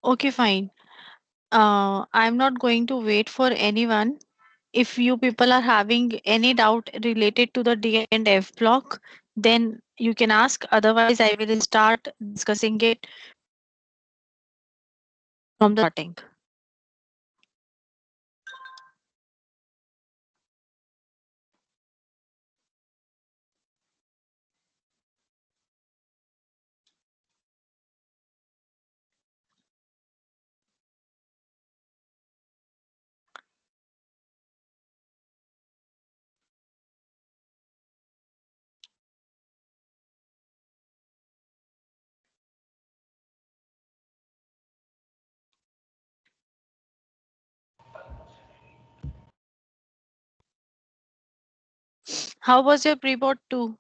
Okay, fine. I'm not going to wait for anyone. If you people are having any doubt related to the D and F block, then you can ask. Otherwise, I will start discussing it from the starting. How was your pre-board 2?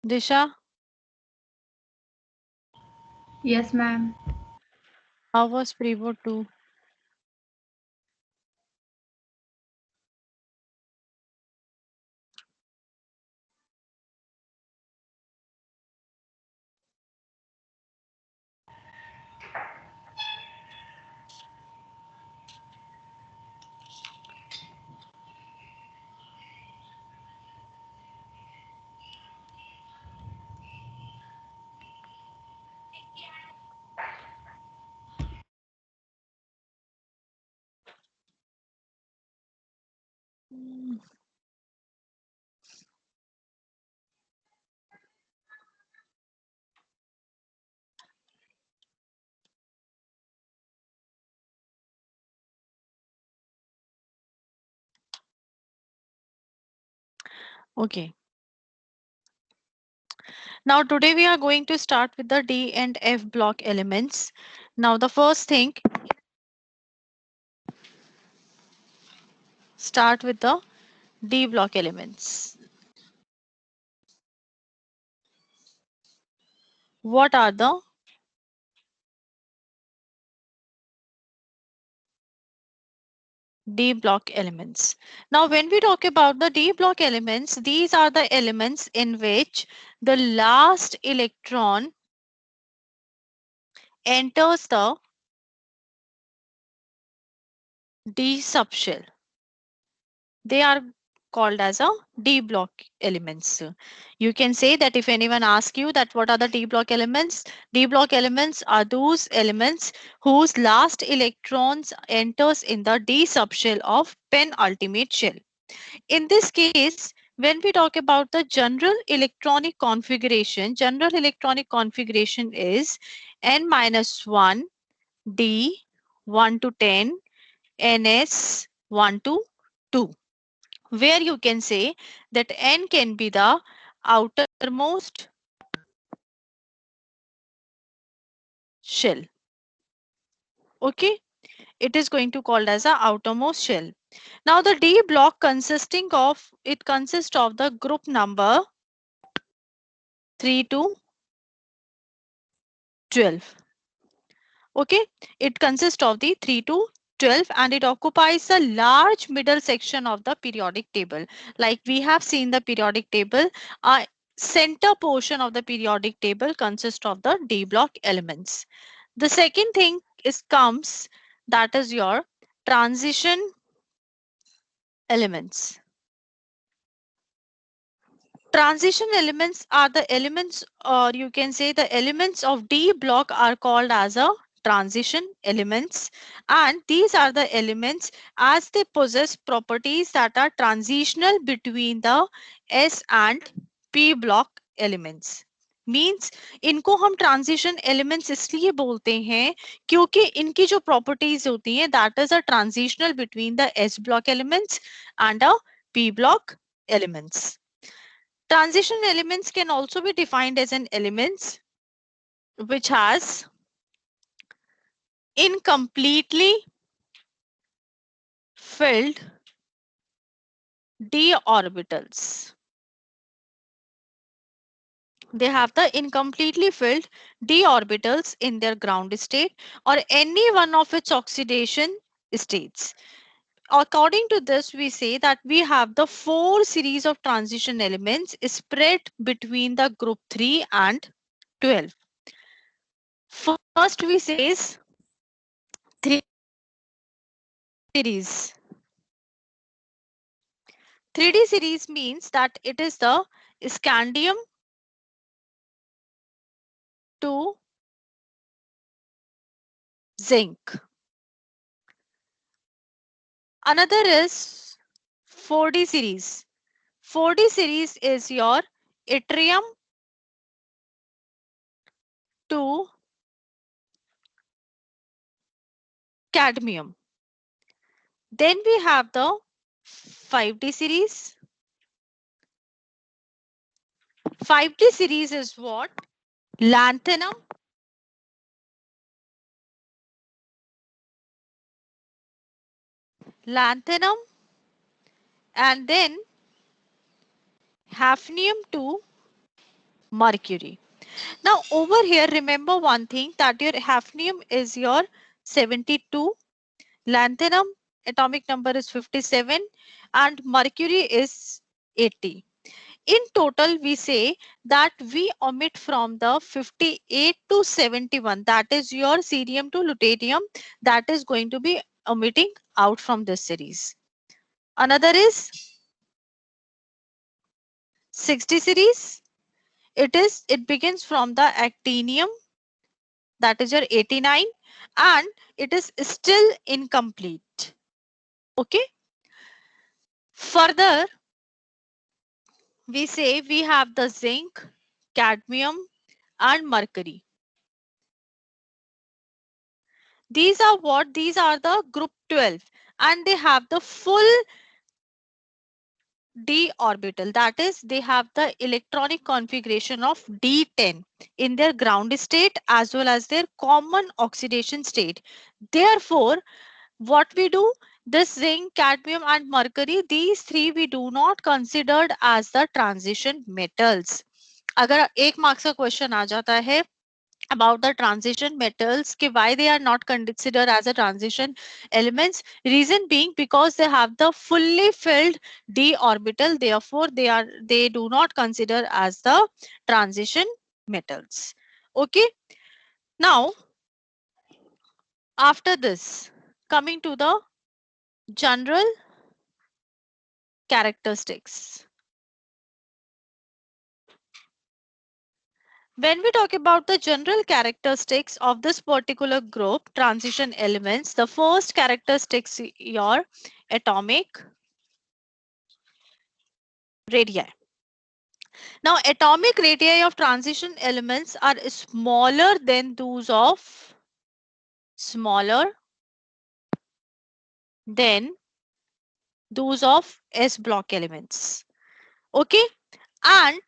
Disha, Yes, ma'am. how was pre-board 2? Mm, Okay. Now today we are going to start with the D and F block elements. Now the first thing, start with the D block elements. What are the D block elements? Now when we talk about the D block elements, these are the elements in which the last electron enters the D subshell. They are called as a D block elements. You can say that if anyone asks you that what are the D block elements, D block elements are those elements whose last electrons enters in the D subshell of penultimate shell. In this case, when we talk about the general electronic configuration is n minus 1 D 1 to 10 ns 1 to 2, where you can say that n can be the outermost shell. Okay, it is going to called as a outermost shell. Now the D block consists of the group number 3 to 12. Okay, it consists of the 3 to 12 and it occupies a large middle section of the periodic table. Like we have seen the periodic table, a center portion of the periodic table consists of the D block elements. The second thing is comes, that is your transition elements. Transition elements are the elements, or you can say the elements of D block are called as a transition elements, and these are the elements as they possess properties that are transitional between the S and P block elements. Means इनको हम transition elements इसलिए बोलते हैं क्योंकि इनकी जो properties होती हैं that is a transitional between the S block elements and a P block elements. Transition elements can also be defined as an elements which has incompletely filled d orbitals. They have the incompletely filled d orbitals in their ground state or any one of its oxidation states. According to this, we say that we have the four series of transition elements spread between the group 3 and 12. First, we says 3D series. 3D series means that it is the scandium to zinc. Another is 4D series. 4D series is your yttrium to cadmium. Then we have the 5D series. 5D series is what? Lanthanum, lanthanum, and then hafnium to mercury. Now over here, remember one thing that your hafnium is your 72, lanthanum atomic number is 57, and mercury is 80. In total, we say that we omit from the 58 to 71, that is your cerium to lutetium, that is going to be omitting out from this series. Another is 60 series. It begins from the actinium, that is your 89, and it is still incomplete. Okay. Further, we say we have the zinc, cadmium, and mercury. These are what? These are the group 12, and they have the full d orbital. That is, they have the electronic configuration of d10 in their ground state as well as their common oxidation state. Therefore, what we do, this zinc, cadmium, and mercury, these three we do not considered as the transition metals. अगर एक marks का question आ जाता है about the transition metals कि why they are not considered as a transition elements, reason being because they have the fully filled d orbital, therefore they do not consider as the transition metals. Okay. Now after this, coming to the general characteristics. When we talk about the general characteristics of this particular group, transition elements, the first characteristics your atomic radii. Now, atomic radii of transition elements are smaller than those of smaller than those of S block elements. Okay, and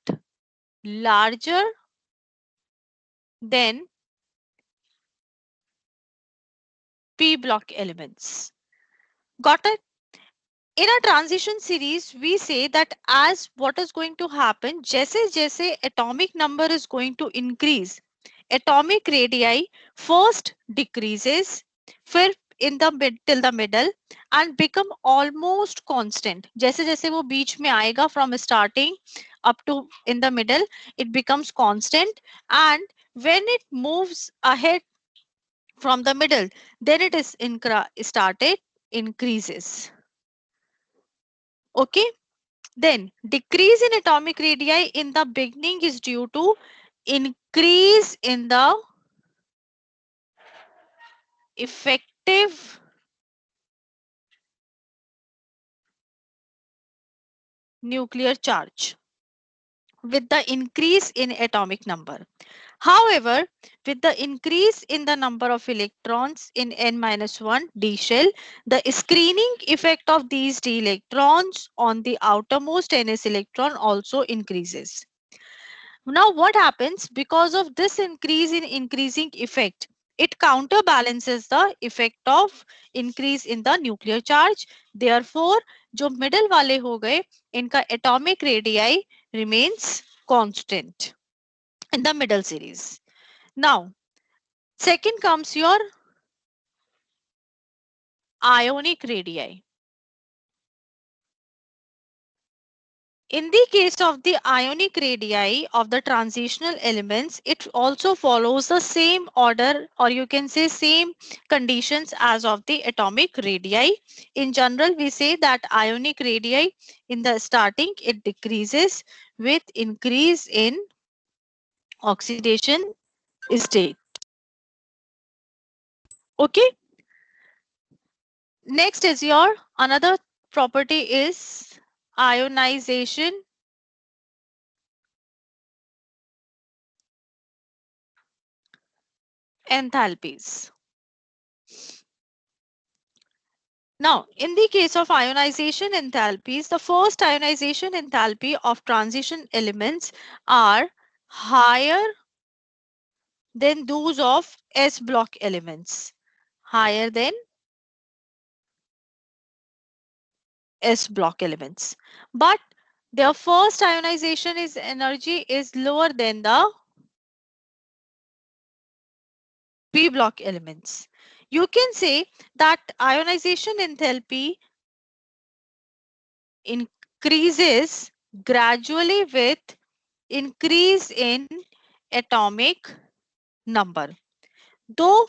larger than P block elements. Got it? In a transition series, we say that as what is going to happen, जैसे जैसे atomic number is going to increase, atomic radii first decreases, फिर in the mid till the middle and become almost constant. जैसे जैसे वो बीच में आएगा from starting up to in the middle, it becomes constant, and when it moves ahead from the middle, then it is started increases. Okay. Then decrease in atomic radii in the beginning is due to increase in the effective nuclear charge. with the increase in atomic number. However, with the increase in the number of electrons in n-1 d shell, the screening effect of these d electrons on the outermost ns electron also increases. Now, what happens because of this increase in increasing effect? It counterbalances the effect of increase in the nuclear charge. Therefore, जो middle वाले हो गए, इनका atomic radii remains constant in the middle series. Now, second comes your ionic radii. In the case of the ionic radii of the transitional elements, it also follows the same order, or you can say same conditions as of the atomic radii. In general, we say that ionic radii in the starting, it decreases with increase in oxidation state. Okay. Next is your another property is ionization enthalpies. Now, in the case of ionization enthalpies, the first ionization enthalpy of transition elements are higher than those of S block elements. Higher than S block elements. But their first ionization is energy is lower than the P block elements. You can say that ionization enthalpy increases gradually with increase in atomic number. Though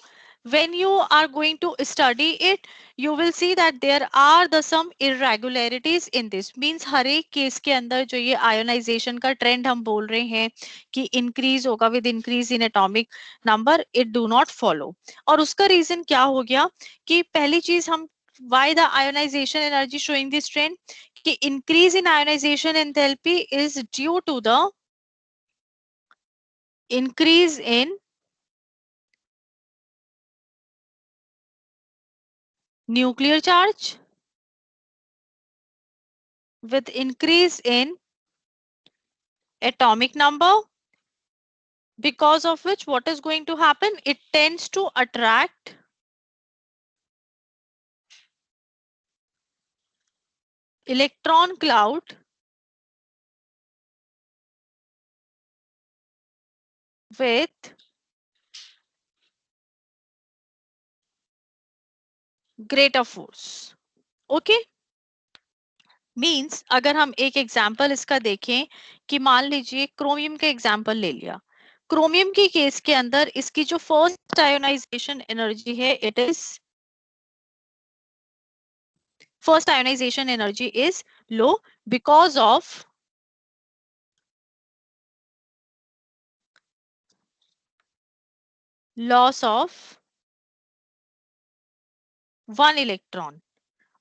when you are going to study it, you will see that there are the some irregularities in this. Means हर एक case के अंदर जो ये ionisation का trend हम बोल रहे हैं कि इंक्रीज होगा with increase in atomic number, it do not follow. और उसका रीजन क्या हो गया कि पहली चीज हम why the ionization energy showing this trend कि increase in ionization enthalpy is due to the increase in nuclear charge with increase in atomic number, because of which what is going to happen, it tends to attract electron cloud with greater force. Okay. Means अगर हम एक example इसका देखें कि मान लीजिए chromium का example ले लिया. क्रोमियम के केस के अंदर इसकी जो फर्स्ट आयोनाइजेशन एनर्जी है it is first ionization energy is low because of loss of one electron.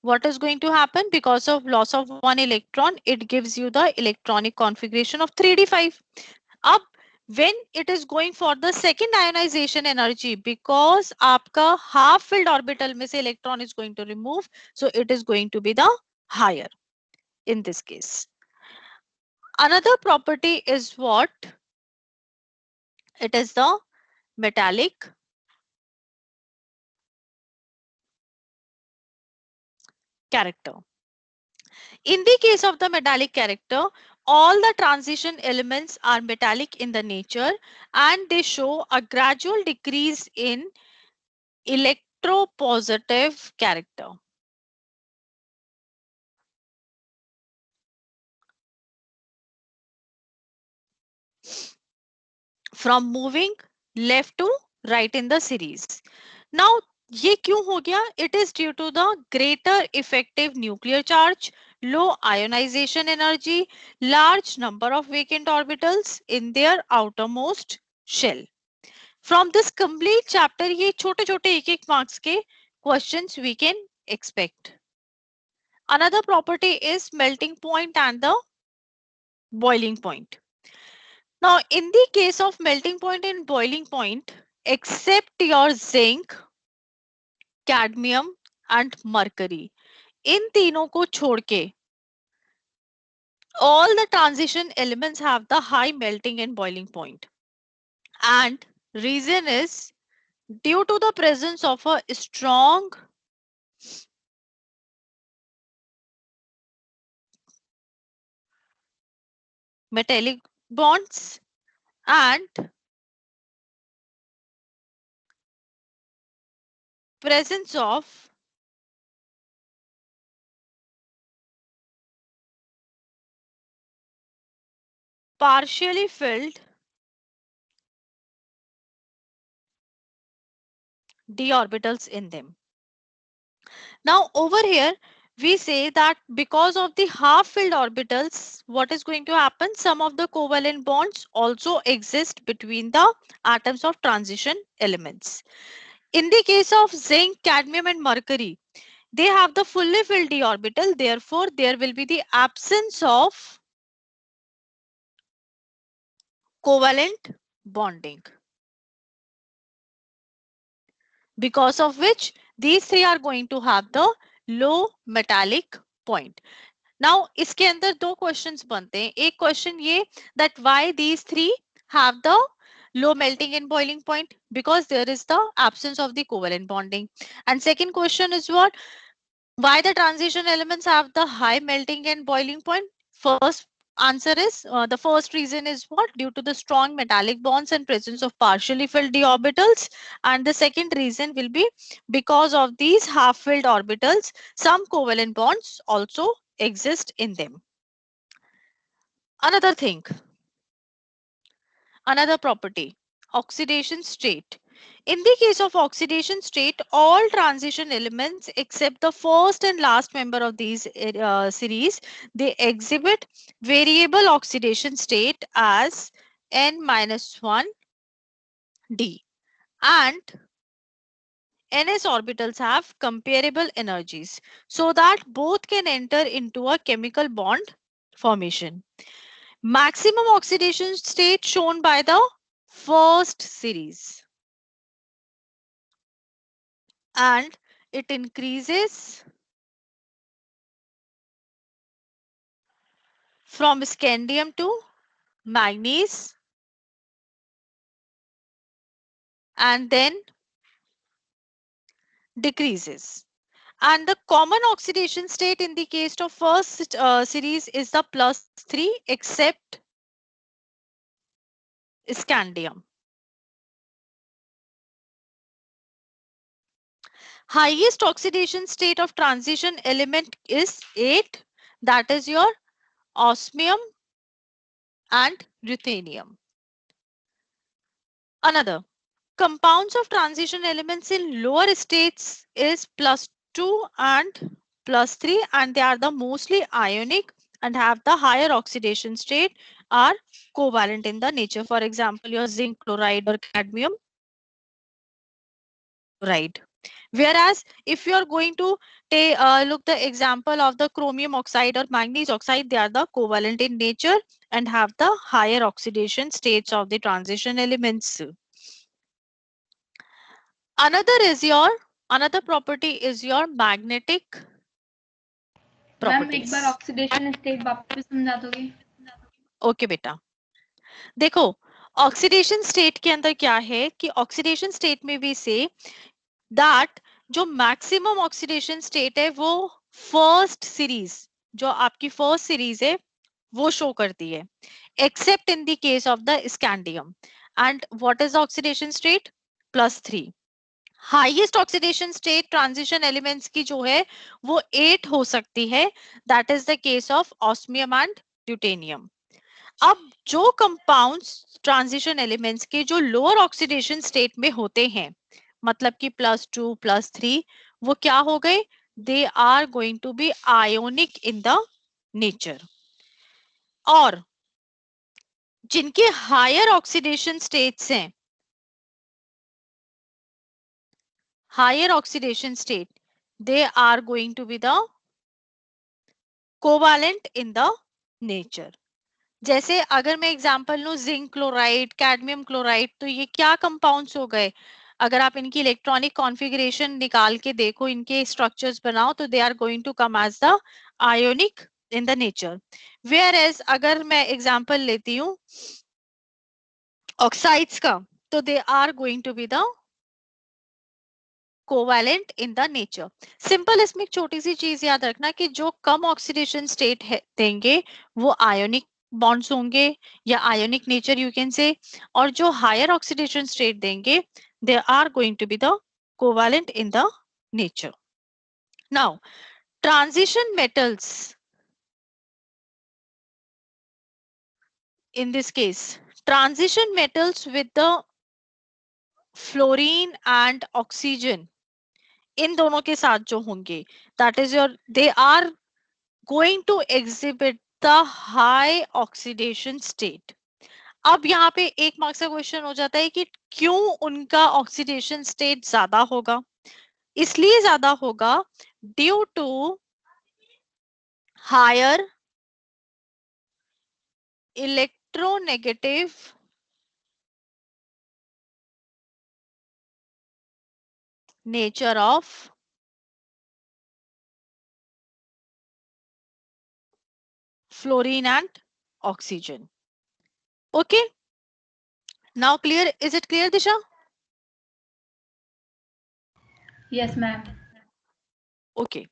What is going to happen because of loss of one electron? It gives you the electronic configuration of 3d5. Up when it is going for the second ionization energy, because आपका half filled orbital में से electron is going to remove, so it is going to be the higher in this case. Another property is what? It is the metallic character. In the case of the metallic character, all the transition elements are metallic in the nature and they show a gradual decrease in electropositive character from moving left to right in the series. Now, ये क्यों हो गया? It is due to the greater effective nuclear charge, low ionization energy, large number of vacant orbitals in their outermost shell. From this complete chapter ये छोटे छोटे एक एक marks के questions we can expect. Another property is melting point and the boiling point. Now, in the case of melting point and boiling point, except your zinc, cadmium and mercury, इन तीनों को छोड़ के all the transition elements have the high melting and boiling point. And reason is due to the presence of a strong metallic bonds and presence of partially filled d orbitals in them. Now over here we say that because of the half filled orbitals, what is going to happen? Some of the covalent bonds also exist between the atoms of transition elements. In the case of zinc, cadmium and mercury, they have the fully filled d orbital. Therefore, there will be the absence of covalent bonding, because of which these three are going to have the low metallic point. Now इसके अंदर दो questions बनते हैं. एक question ये that why these three have the low melting and boiling point, because there is the absence of the covalent bonding. And second question is what? Why the transition elements have the high melting and boiling point? First answer is the first reason is what? Due to the strong metallic bonds and presence of partially filled d orbitals. And the second reason will be because of these half filled orbitals, some covalent bonds also exist in them. Another thing, another property, oxidation state. In the case of oxidation state, all transition elements except the first and last member of these series, they exhibit variable oxidation state as n-1 d, and ns orbitals have comparable energies so that both can enter into a chemical bond formation. Maximum oxidation state shown by the first series, and it increases from scandium to manganese and then decreases. And the common oxidation state in the case of first series is the +3 except scandium. Highest oxidation state of transition element is 8, that is your osmium and ruthenium. Another, compounds of transition elements in lower states is +2 and +3, and they are the mostly ionic and have the higher oxidation state, are covalent in the nature. For example, your zinc chloride or cadmium chloride. Whereas if you are going to take look the example of the chromium oxide or manganese oxide, they are the covalent in nature and have the higher oxidation states of the transition elements. Another is your another property is your magnetic ma'am एक बार properties. Oxidation state वापस समझा दोगे? Okay बेटा, देखो oxidation state के अंदर क्या है कि ऑक्सीडेशन स्टेट में भी से दैट जो मैक्सिमम ऑक्सीडेशन स्टेट है वो फर्स्ट सीरीज, जो आपकी फर्स्ट सीरीज है वो शो करती है, except in the case of the scandium. And what is oxidation state? +3. Highest oxidation state transition elements की जो है वो 8 हो सकती है, that is the case of osmium and ruthenium. अब जो कंपाउंड्स ट्रांजिशन एलिमेंट्स के जो लोअर ऑक्सीडेशन स्टेट में होते हैं, मतलब कि +2 +3, वो क्या हो गए? They are going to be ionic in the nature. और जिनके हायर ऑक्सीडेशन स्टेट्स हैं, higher oxidation state, they are going to be the covalent in the nature. जैसे अगर मैं एग्जांपल लूं जिंक क्लोराइड, कैडमियम क्लोराइड, तो ये क्या कंपाउंड्स हो गए? अगर आप इनकी इलेक्ट्रॉनिक कॉन्फ़िगरेशन निकाल के देखो, इनके स्ट्रक्चर्स बनाओ, तो they are going to come as the ionic in the nature. Whereas अगर मैं एग्जांपल लेती हूँ ऑक्साइड्स का, तो they are going to be the covalent in the nature. Simple इसमें एक छोटी सी चीज याद रखना कि जो कम ऑक्सीडेशन स्टेट है देंगे वो आयोनिक बॉन्ड्स होंगे या ionic nature you can say, और जो हायर ऑक्सीडेशन स्टेट देंगे they are going to be the covalent in the nature. Now transition metals in this case, transition metals with the fluorine and oxygen, इन दोनों के साथ जो होंगे, that is your, they are going to exhibit the high oxidation state. अब यहाँ पे एक marks का क्वेश्चन हो जाता है कि क्यों उनका ऑक्सीडेशन स्टेट ज्यादा होगा? इसलिए ज्यादा होगा due to higher electronegative nature of fluorine and oxygen. Okay, now clear? Is it clear, Disha? Yes, ma'am. Okay.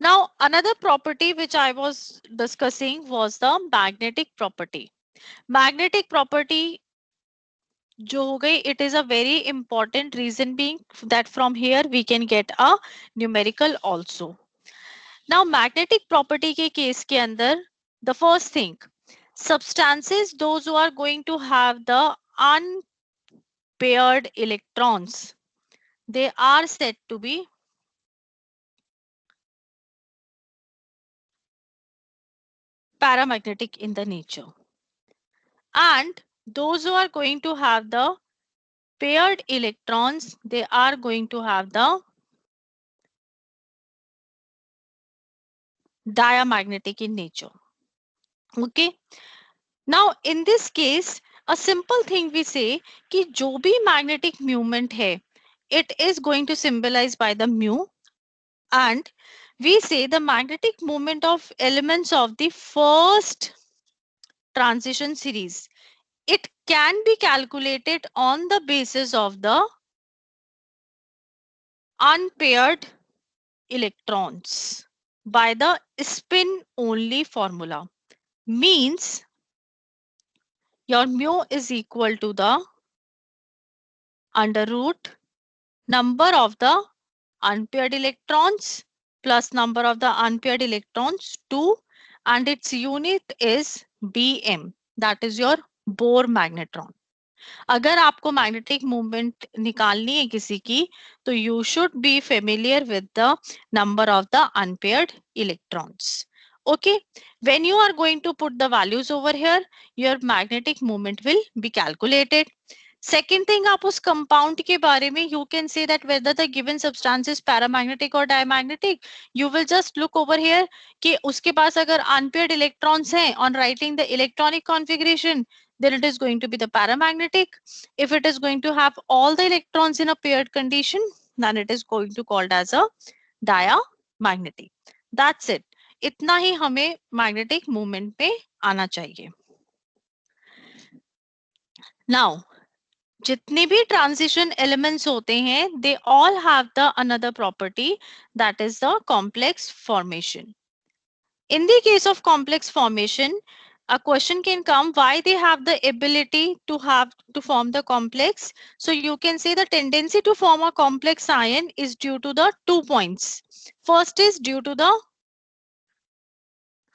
Now another property which I was discussing was the magnetic property. Magnetic property जो हो गई, it is a very important reason being that from here we can get a numerical also. Now magnetic property के case के अंदर the first thing, substances those who are going to have the unpaired electrons, they are said to be paramagnetic in the nature, and those who are going to have the paired electrons, they are going to have the diamagnetic in nature. Okay, now in this case a simple thing we say कि जो भी magnetic movement है, it is going to symbolize by the mu, and we say the magnetic movement of elements of the first transition series, it can be calculated on the basis of the unpaired electrons by the spin only formula. Means your mu is equal to the under root number of the unpaired electrons plus number of the unpaired electrons 2, and its unit is Bm, that is your Bohr magnetron. अगर आपको magnetic movement निकालनी है किसी की, तो you should be familiar with the number of the unpaired electrons. Okay, when you are going to put the values over here, your magnetic moment will be calculated. Second thing, आप उस compound के बारे में you can say that whether the given substance is paramagnetic or diamagnetic. You will just look over here कि उसके पास अगर unpaired electrons हैं on writing the electronic configuration, then it is going to be the paramagnetic. If it is going to have all the electrons in a paired condition, then it is going to called as a diamagnetic. That's it. इतना ही हमें magnetic movement पे आना चाहिए. Now, जितने भी transition elements होते हैं they all have the another property, that is the complex formation. In the case of complex formation, a question can come why they have the ability to form the complex. So you can say the tendency to form a complex ion is due to the 2 points. First is due to the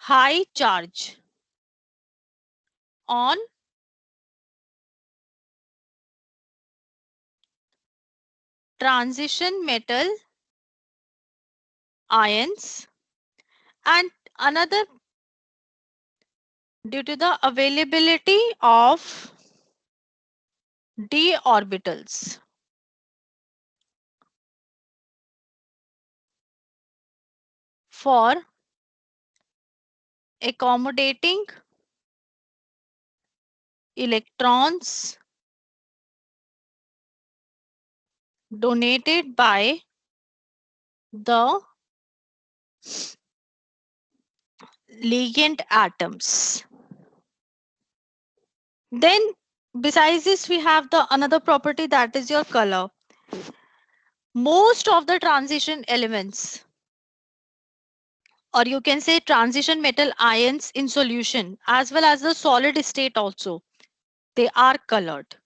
high charge on transition metal ions, and another due to the availability of d orbitals for accommodating electrons donated by the ligand atoms. Then besides this, we have the another property, that is your color. Most of the transition elements, or you can say transition metal ions in solution, as well as the solid state also, they are colored.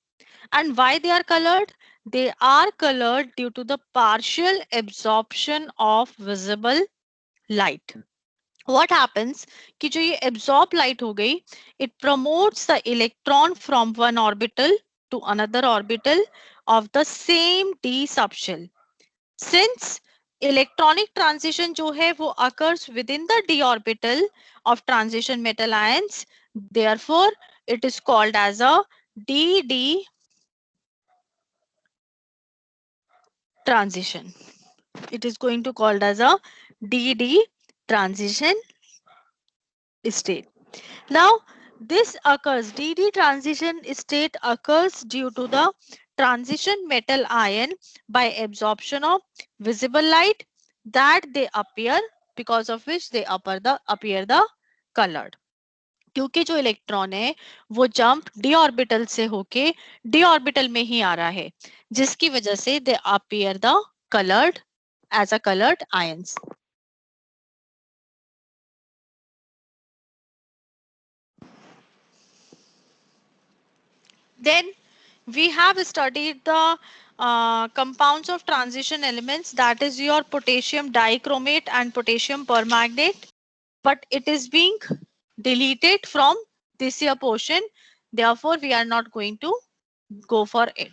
And why they are colored? They are colored due to the partial absorption of visible light. What happens कि जो ये absorb light हो गई, it promotes the electron from one orbital to another orbital of the same d subshell. Since electronic transition जो है वो occurs within the d orbital of transition metal ions, therefore it is called as a dd transition. It is going to called as a dd transition state. Now, this occurs, DD transition state occurs due to the transition metal ion by absorption of visible light that they appear, because of which they appear the colored. क्योंकि जो electron है वो jump D orbital से होके D orbital में ही आ रहा है, जिसकी वजह से they appear the coloured as a coloured ions. Then we have studied the compounds of transition elements, that is your potassium dichromate and potassium permanganate, but it is being deleted from this year portion. Therefore, we are not going to go for it.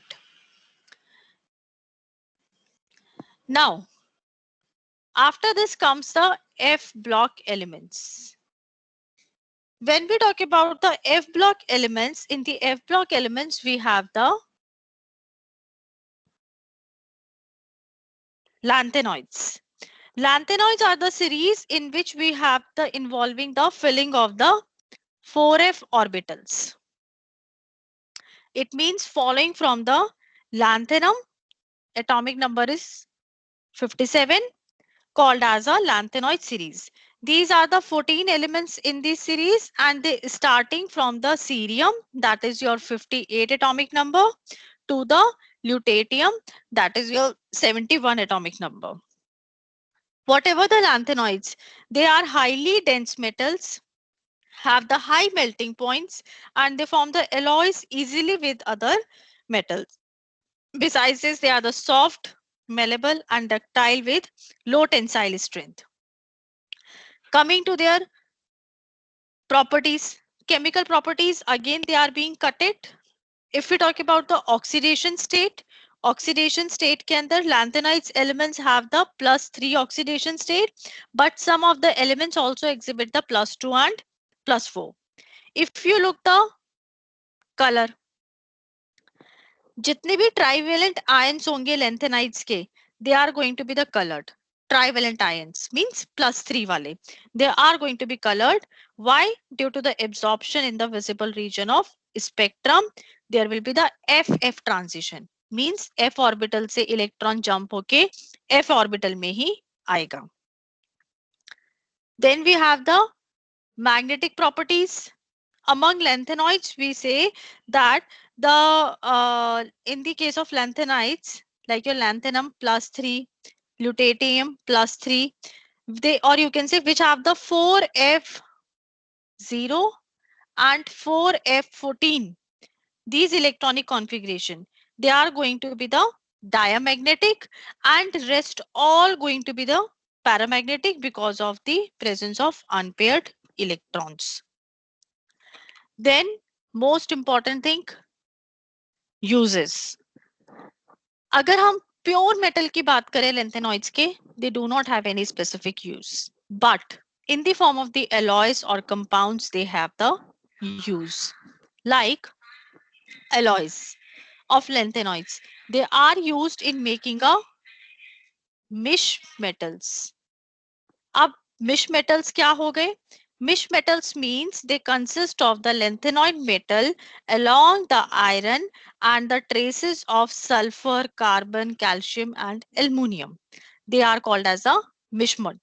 Now, after this comes the F block elements. When we talk about the F block elements, in the F block elements, we have the lanthanoids. Lanthanoids are the series in which we have the involving the filling of the 4f orbitals. It means following from the lanthanum, atomic number is 57, called as a lanthanoid series. These are the 14 elements in this series, and they starting from the cerium, that is your 58 atomic number, to the lutetium, that is your 71 atomic number. Whatever the lanthanoids, they are highly dense metals, have the high melting points, and they form the alloys easily with other metals. Besides this, they are the soft, malleable, and ductile with low tensile strength. Coming to their properties, chemical properties, again they are being cutted. If we talk about the oxidation state के अंदर lanthanides elements have the +3 oxidation state, but some of the elements also exhibit the +2 and +4. If you look the color, जितने भी trivalent ions होंगे lanthanides के, they are going to be the colored. Trivalent ions means +3 wale, they are going to be colored. Why? Due to the absorption in the visible region of spectrum, there will be the FF transition, means f orbital से electron jump होके f orbital में ही आएगा. Then we have the magnetic properties. Among lanthanoids, we say that the in the case of lanthanides, like your lanthanum +3, lutetium +3, they, or you can say which have the 4f0 and 4f14, these electronic configuration, they are going to be the diamagnetic, and rest all going to be the paramagnetic because of the presence of unpaired electrons. Then most important thing, uses. अगर हम pure metal की बात करें lanthanolids के, they do not have any specific use, but in the form of the alloys or compounds they have the use. Like alloys of lanthanoids, they are used in making a mish metals. अब मिश metals क्या हो गए? Mish metals means they consist of the lanthanoid metal along the iron and the traces of sulfur, carbon, calcium and aluminum. They are called as the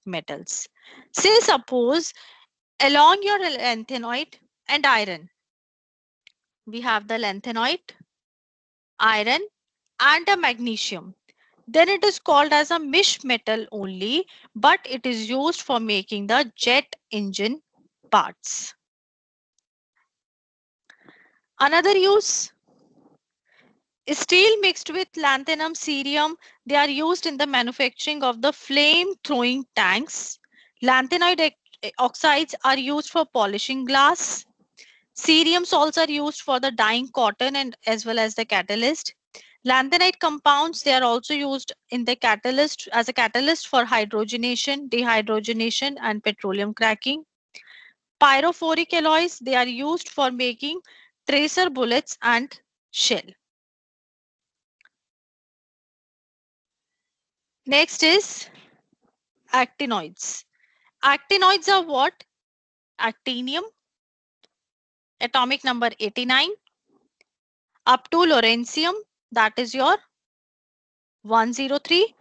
metals. Say suppose along your lanthanoid and iron, we have the lanthanoid, iron and a magnesium. Then it is called as a mish metal only, but it is used for making the jet engine parts. Another use, steel mixed with lanthanum cerium, they are used in the manufacturing of the flame throwing tanks. Lanthanoid oxides are used for polishing glass. Cerium salts are used for the dyeing cotton and as well as the catalyst. Lanthanide compounds, they are also used in the catalyst as a catalyst for hydrogenation, dehydrogenation and petroleum cracking. Pyrophoric alloys, they are used for making tracer bullets and shell. Next is actinoids. Actinoids are what? Actinium, atomic number 89, up to lawrencium, that is your 103.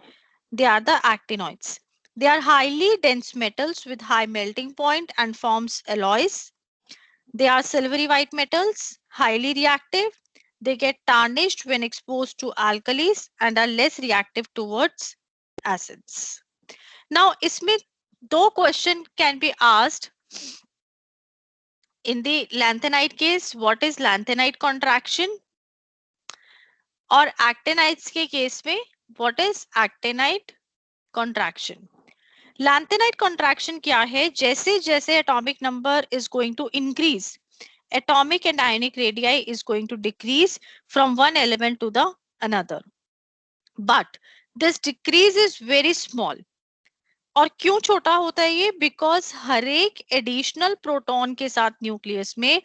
They are the actinoids. They are highly dense metals with high melting point and forms alloys. They are silvery white metals, highly reactive. They get tarnished when exposed to alkalis and are less reactive towards acids. Now, इसमें दो question can be asked. In the lanthanide case, what is lanthanide contraction? और actinides के case में what is actinide contraction? Lanthanide contraction क्या है? जैसे जैसे atomic number is going to increase, atomic and ionic radii is going to decrease from one element to the another. But this decrease is very small. और क्यों छोटा होता है ये? बिकॉज हर एक एडिशनल प्रोटॉन के साथ न्यूक्लियस में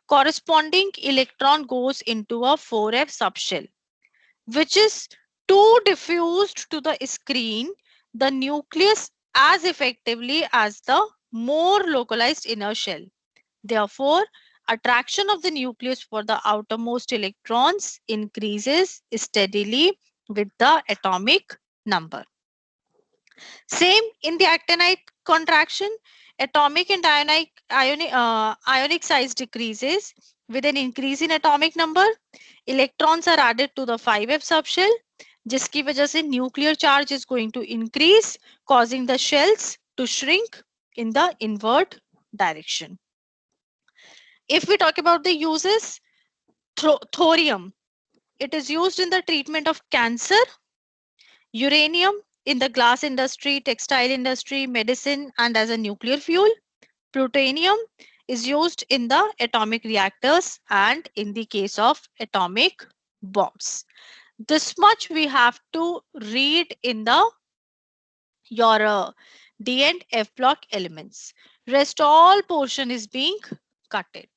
corresponding electron goes into a 4f subshell which is too diffused to the screen the nucleus as effectively as the more localized inner shell. Therefore, attraction of the nucleus for the outermost electrons increases steadily with the atomic number. Same in the actinide contraction, atomic and ionic size decreases with an increase in atomic number. Electrons are added to the 5f subshell, जिसकी वजह से nuclear charge is going to increase, causing the shells to shrink in the invert direction. If we talk about the uses, thorium, it is used in the treatment of cancer. Uranium in the glass industry, textile industry, medicine, and as a nuclear fuel. Plutonium is used in the atomic reactors and in the case of atomic bombs. This much we have to read in the your D and F block elements. Rest all portion is being cutted.